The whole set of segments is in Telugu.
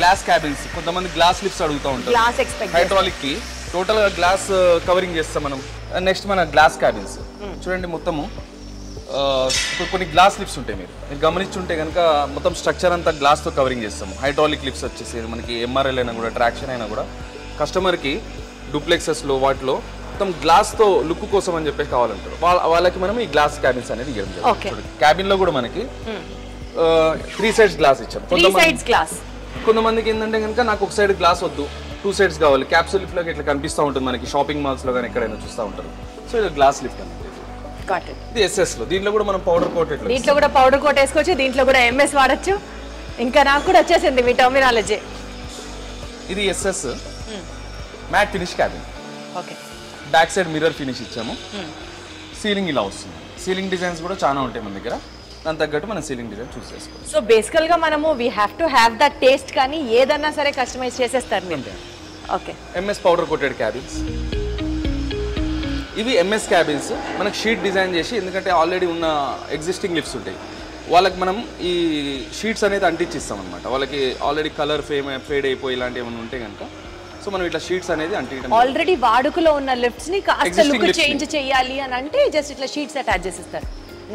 గ్లాస్ క్యాబిన్స్, కొంతమంది గ్లాస్ లిఫ్ట్స్ అడుగుతూ ఉంటారు. హైడ్రాలిక్ కి టోటల్ గా గ్లాస్ కవరింగ్ చేస్తాం మనం. నెక్స్ట్ మన గ్లాస్ క్యాబిన్స్ చూడండి, మొత్తము కొన్ని గ్లాస్ లిఫ్ట్స్ ఉంటాయి. మీరు గమనించుంటే కనుక మొత్తం స్ట్రక్చర్ అంతా గ్లాస్ తో కవరింగ్ చేస్తాము. హైడ్రాలిక్ లిఫ్ట్స్ వచ్చేసి మనకి ఎంఆర్ఎల్ అయినా కూడా, ట్రాక్షన్ అయినా కూడా కస్టమర్ కి డూప్లెక్సెస్ లో వాటిలో మొత్తం గ్లాస్ తో లుక్ కోసం అని చెప్పేసి కావాలంటారు. వాళ్ళకి మనం ఈ గ్లాస్ క్యాబిన్స్ అనేది ఇవ్వడం జరుగుతుంది. క్యాబిన్ లో కూడా మనకి 3 సైడ్స్ గ్లాస్ ఇచ్చాం. కొంతమందికి ఏంటంటే కనుక నాకు ఒక సైడ్ గ్లాస్ వద్దు, 2 సైడ్స్ కావాలి. క్యాప్సూల్ లిఫ్ట్ లో ఇట్లా కనిపిస్తూ ఉంటుంది మనకి, షాపింగ్ మాల్స్ లో కానీ ఎక్కడైనా చూస్తూ ఉంటారు. సో ఇది గ్లాస్ లిఫ్ట్ అనేది. ఇది ఎస్ఎస్ లో, దీంట్లో కూడా మనం పౌడర్ కోట్, దీంట్లో కూడా పౌడర్ కోట్ వేసుకోవచ్చు, దీంట్లో కూడా ఎంఎస్ వాడచ్చు. ఇంకా నాకు కూడా వచ్చేసింది మీ టర్మినాలజీ. ఇది SS matt finish cabin. Okay, back side mirror finish ఇచ్చాము. సీలింగ్ ఇలా వస్తుంది. సీలింగ్ డిజైన్స్ కూడా చాలా ఉంటాయి మన దగ్గర, దాని తగ్గట్టు మనం సీలింగ్ డిజైన్ చూస్ చేసుకోవాలి. సో బేసికల్ గా మనము we have to have that taste, కానీ ఏదన్నా సరే కస్టమైజ్ చేసేస్తారు మీరు. Okay, MS powder coated cabins. ఇవి ఎంఎస్ క్యాబిన్స్ మనకి షీట్ డిజైన్ చేసి, ఎందుకంటే ఆల్రెడీ ఉన్న ఎగ్జిస్టింగ్ లిఫ్ట్స్ ఉంటాయి, వాళ్ళకి మనం ఈ షీట్స్ అనేది అంటించిస్తాం అనమాట. వాళ్ళకి ఆల్రెడీ కలర్ ఫేడ్ అయిపోయి ఇలాంటివి ఏమైనా ఉంటే కనుక, సో మనం ఇట్లా షీట్స్ అనేది అంటించడం. ఆల్రెడీ వాడుకలో ఉన్న లిఫ్ట్స్ ని కాస్త లుక్ చేంజ్ చేయాలి అని అంటే జస్ట్ ఇట్లా షీట్స్ అటాచ్ చేసిస్తారు.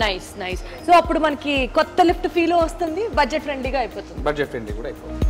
Nice nice. సో అప్పుడు మనకి కొత్త లిఫ్ట్ ఫీల్ వస్తుంది, బడ్జెట్ ఫ్రెండ్లీగా అయిపోతుంది. బడ్జెట్ ఫ్రెండ్లీ కూడా అయిపోతుంది.